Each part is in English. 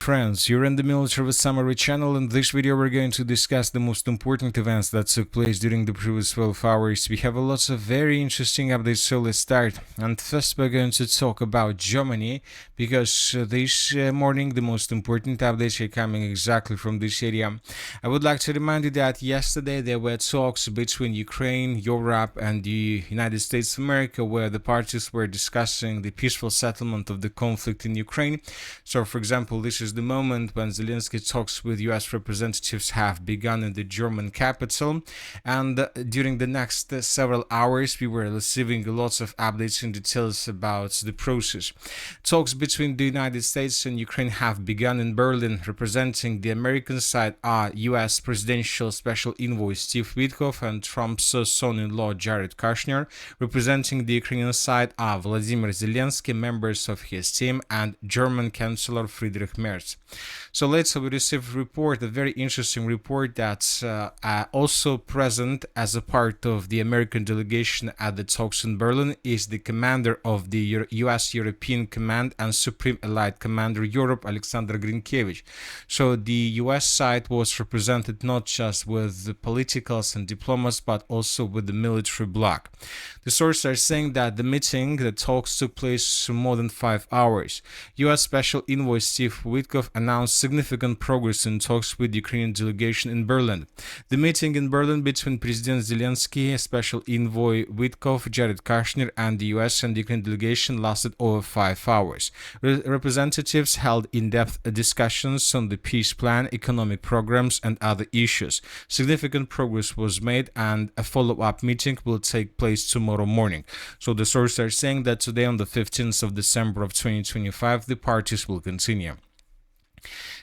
Friends, you're in the Military Summary channel. In this video we're going to discuss the most important events that took place during the previous 12 hours. We have a lot of very interesting updates, so let's start. And first we're going to talk about Germany, because this morning the most important updates are coming exactly from this area. I would like to remind you that yesterday there were talks between Ukraine, Europe and the United States of America, where the parties were discussing the peaceful settlement of the conflict in Ukraine. So for example, this is the moment when Zelensky talks with US representatives have begun in the German capital, and during the next several hours we were receiving lots of updates and details about the process. Talks between the United States and Ukraine have begun in Berlin. Representing the American side are US Presidential Special Envoy Steve Witkoff and Trump's son-in-law Jared Kushner. Representing the Ukrainian side are Vladimir Zelensky, members of his team, and German Chancellor Friedrich Merz. So later we received a report, a very interesting report, that's also present as a part of the American delegation at the talks in Berlin is the commander of the US European Command and Supreme Allied Commander Europe, Alexander Grinkevich. So the US side was represented not just with the politicals and diplomats, but also with the military bloc. The sources are saying that the talks took place more than 5 hours. US Special Envoy Steve Witkoff announced significant progress in talks with the Ukrainian delegation in Berlin. The meeting in Berlin between President Zelensky, Special Envoy Witkoff, Jared Kushner, and the US and the Ukrainian delegation lasted over 5 hours. Representatives held in-depth discussions on the peace plan, economic programs, and other issues. Significant progress was made, and a follow-up meeting will take place tomorrow morning. So the sources are saying that today, on the 15th of December of 2025, the parties will continue.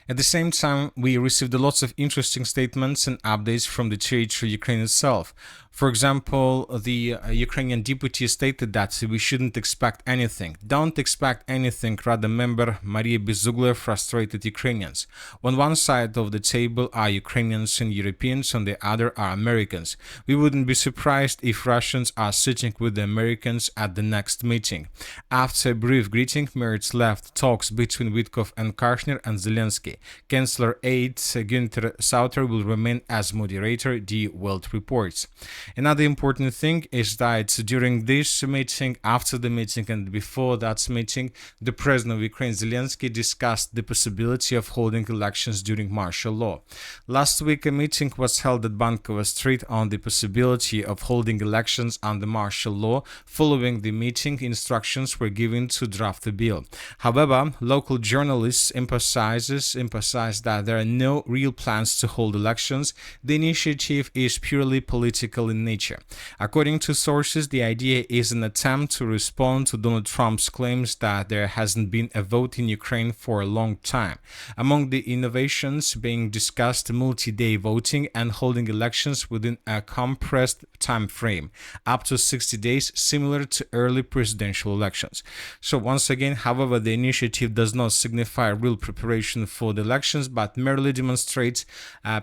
At the same time, we received lots of interesting statements and updates from the territory Ukraine itself. For example, the Ukrainian deputy stated that we shouldn't expect anything. Don't expect anything, rather, member Maria Bezugler frustrated Ukrainians. On one side of the table are Ukrainians and Europeans, on the other are Americans. We wouldn't be surprised if Russians are sitting with the Americans at the next meeting. After a brief greeting, Merz left talks between Witkoff and Kushner and Zelensky. Chancellor aide Günther Sauter will remain as moderator, the Welt reports. Another important thing is that during this meeting, after the meeting, and before that meeting, the president of Ukraine, Zelensky, discussed the possibility of holding elections during martial law. Last week, a meeting was held at Bankovo Street on the possibility of holding elections under martial law. Following the meeting, instructions were given to draft the bill. However, local journalists emphasize that there are no real plans to hold elections. The initiative is purely political in nature. According to sources, the idea is an attempt to respond to Donald Trump's claims that there hasn't been a vote in Ukraine for a long time. Among the innovations being discussed, multi-day voting and holding elections within a compressed time frame, up to 60 days, similar to early presidential elections. So once again, however, the initiative does not signify real preparation for the elections, but merely demonstrates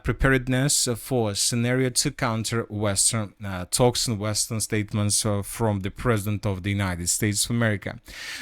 preparedness for a scenario to counter Western talks and Western statements from the President of the United States of America.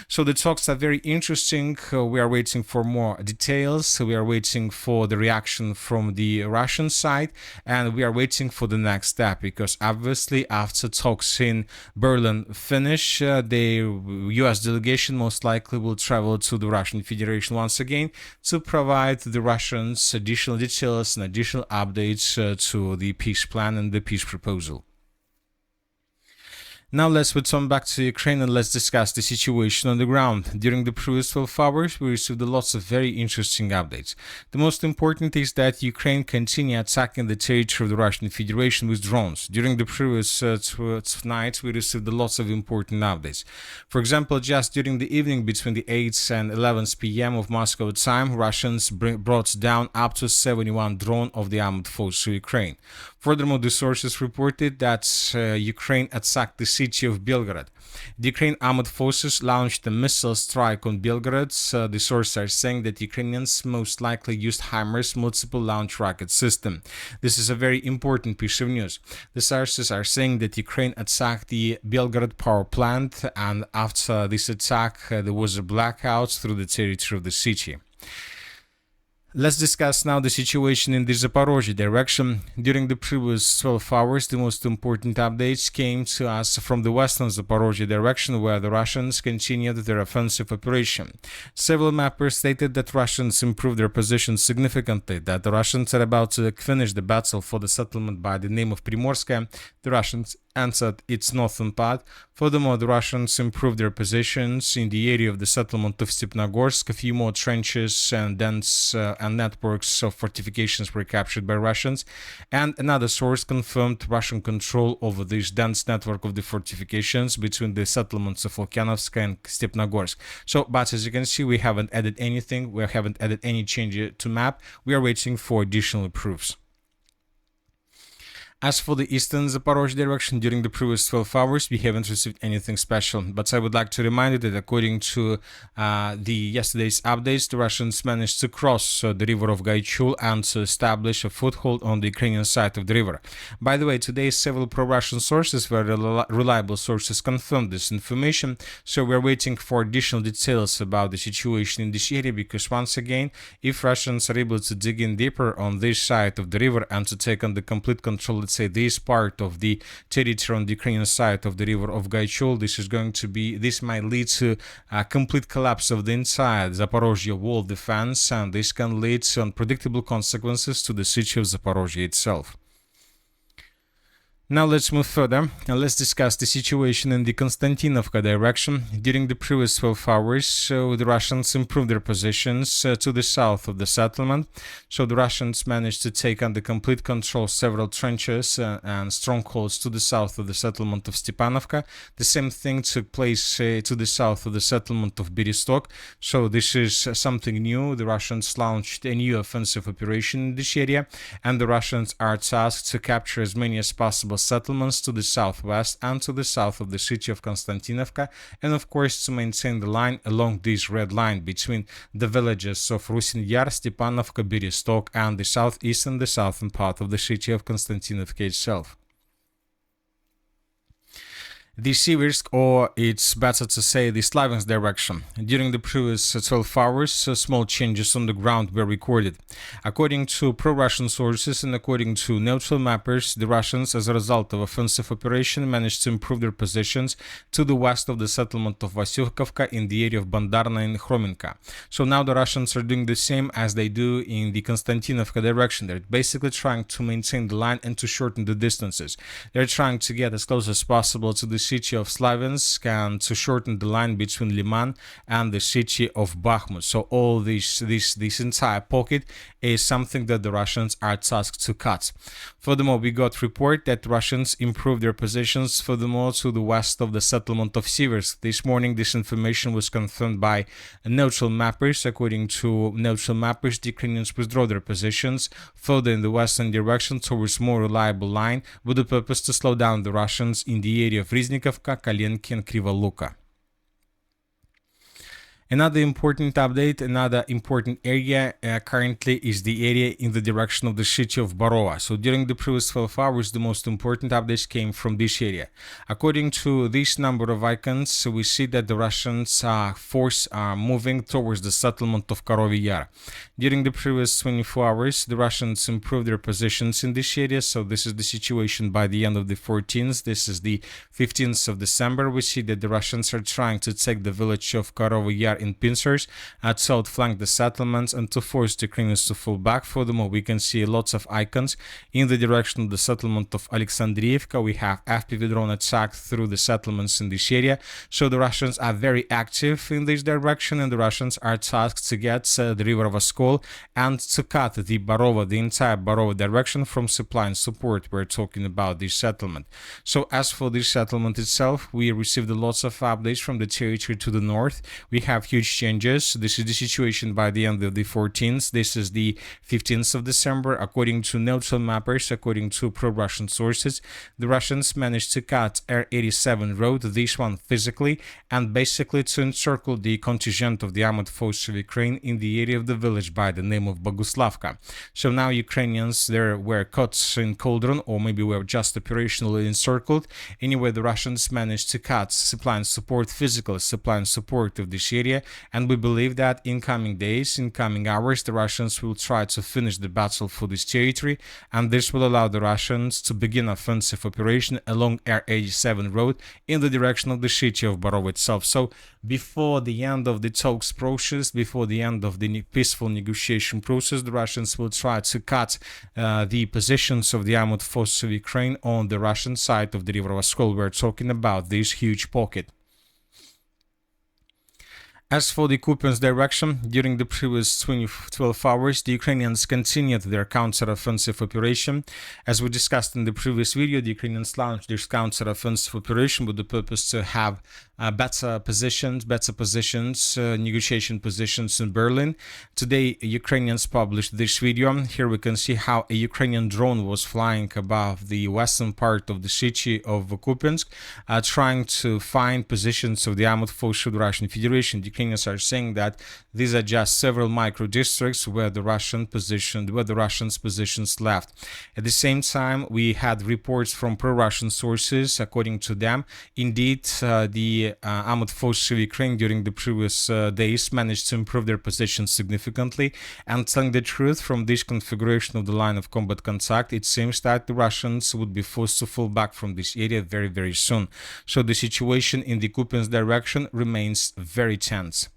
So the talks are very interesting. We are waiting for more details. We are waiting for the reaction from the Russian side, and we are waiting for the next step, because obviously after talks in Berlin finish, the US delegation most likely will travel to the Russian Federation once again to provide the Russians additional details and additional updates to the peace plan and the peace proposal. Now let's return back to Ukraine and let's discuss the situation on the ground. During the previous 12 hours, we received lots of very interesting updates. The most important is that Ukraine continued attacking the territory of the Russian Federation with drones. During the previous night, we received lots of important updates. For example, just during the evening between the 8th and 11th p.m. of Moscow time, Russians brought down up to 71 drones of the armed forces of Ukraine. Furthermore, the sources reported that Ukraine attacked the city of Belgorod. The Ukraine armed forces launched a missile strike on Belgorod. The sources are saying that Ukrainians most likely used HIMARS multiple launch rocket system. This is a very important piece of news. The sources are saying that Ukraine attacked the Belgorod power plant, and after this attack, there was a blackout through the territory of the city. Let's discuss now the situation in the Zaporozhye direction. During the previous 12 hours, the most important updates came to us from the western Zaporozhye direction, where the Russians continued their offensive operation. Several mappers stated that Russians improved their position significantly, that the Russians are about to finish the battle for the settlement by the name of Primorska. The Russians entered its northern part. Furthermore, the Russians improved their positions in the area of the settlement of Stepnogorsk. A few more trenches and dense and networks of fortifications were captured by Russians, and another source confirmed Russian control over this dense network of the fortifications between the settlements of Volkanovsk and Stepnogorsk. So, but as you can see, we haven't added anything, we haven't added any change to map. We are waiting for additional proofs. As for the eastern Zaporozhye direction, during the previous 12 hours, we haven't received anything special. But I would like to remind you that according to the yesterday's updates, the Russians managed to cross the river of Gaichul and to establish a foothold on the Ukrainian side of the river. By the way, today several pro-Russian sources, very reliable sources, confirmed this information. So we're waiting for additional details about the situation in this area, because once again, if Russians are able to dig in deeper on this side of the river and to take on the complete control, let's say, this part of the territory on the Ukrainian side of the river of Gaichul, this might lead to a complete collapse of the entire Zaporozhye wall defense, and this can lead to unpredictable consequences to the city of Zaporozhye itself. Now let's move further and let's discuss the situation in the Konstantinovka direction. During the previous 12 hours, so the Russians improved their positions to the south of the settlement. So the Russians managed to take under complete control several trenches and strongholds to the south of the settlement of Stepanovka. The same thing took place to the south of the settlement of Bereztok. So this is something new. The Russians launched a new offensive operation in this area, and the Russians are tasked to capture as many as possible settlements to the southwest and to the south of the city of Konstantinovka, and of course to maintain the line along this red line between the villages of Rusin Yar, Stepanovka, Bereztok, and the southeast and the southern part of the city of Konstantinovka itself. The Siversk, or it's better to say the Slaviansk direction. During the previous 12 hours, small changes on the ground were recorded. According to pro-Russian sources and according to neutral mappers, the Russians, as a result of offensive operation, managed to improve their positions to the west of the settlement of Vasyukovka in the area of Bandarna and Khromenka. So now the Russians are doing the same as they do in the Konstantinovka direction. They're basically trying to maintain the line and to shorten the distances. They're trying to get as close as possible to the city of Slaviansk and to shorten the line between Liman and the city of Bakhmut. So all this entire pocket is something that the Russians are tasked to cut. Furthermore, we got report that Russians improved their positions furthermore to the west of the settlement of Siversk. This morning, this information was confirmed by neutral mappers. According to neutral mappers, the Ukrainians withdraw their positions further in the western direction towards more reliable line with the purpose to slow down the Russians in the area of Riznikovka, Kalenki, and Krivoluka. Another important update, another important area currently is the area in the direction of the city of Barova. So during the previous 12 hours, the most important updates came from this area. According to this number of icons, we see that the Russians force are moving towards the settlement of Karovy Yar. During the previous 24 hours, the Russians improved their positions in this area. So this is the situation by the end of the 14th. This is the 15th of December. We see that the Russians are trying to take the village of Karovy Yar in pincers to outflank the settlements and to force the Ukrainians to fall back. Furthermore, we can see lots of icons in the direction of the settlement of Alexandriivka. We have FPV drone attack through the settlements in this area. So the Russians are very active in this direction, and the Russians are tasked to get the river of Oskol and to cut the Barova, the entire Barova direction from supply and support. We're talking about this settlement. So as for this settlement itself, we received lots of updates from the territory to the north. We have huge changes. This is the situation by the end of the 14th. This is the 15th of December. According to neutral mappers, according to pro-Russian sources, the Russians managed to cut R87 road, this one physically, and basically to encircle the contingent of the armored forces of Ukraine in the area of the village by the name of Boguslavka. So now Ukrainians there were caught in cauldron, or maybe were just operationally encircled. Anyway, the Russians managed to cut supply and support, physical supply and support of this area, area, and we believe that in coming days, in coming hours, the Russians will try to finish the battle for this territory, and this will allow the Russians to begin offensive operation along R87 road in the direction of the city of Borov itself. So before the end of the talks process, before the end of the peaceful negotiation process, the Russians will try to cut the positions of the armored forces of Ukraine on the Russian side of the river Oskol. We're talking about this huge pocket. As for the Kupiansk direction, during the previous 12 hours, the Ukrainians continued their counter-offensive operation. As we discussed in the previous video, the Ukrainians launched this counter-offensive operation with the purpose to have better positions, negotiation positions in Berlin. Today, Ukrainians published this video. Here we can see how a Ukrainian drone was flying above the western part of the city of Kupiansk, trying to find positions of the armored forces of the Russian Federation. The Ukrainians are saying that these are just several micro districts where the Russians positions left. At the same time, we had reports from pro-Russian sources. According to them, indeed, the armored forces of Ukraine during the previous days managed to improve their positions significantly. And telling the truth, from this configuration of the line of combat contact, it seems that the Russians would be forced to fall back from this area very, very soon. So the situation in the Kupiansk direction remains very tense.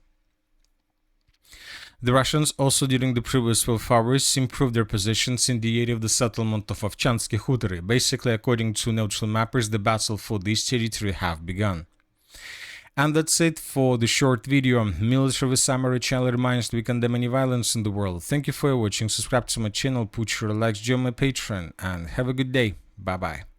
The Russians also during the previous 12 hours improved their positions in the area of the settlement of Ovchansky Hutory. Basically, according to neutral mappers, the battle for this territory have begun. And that's it for the short video. Military Summary channel reminds we condemn any violence in the world. Thank you for watching. Subscribe to my channel, put your likes, join my Patreon, and have a good day. Bye bye.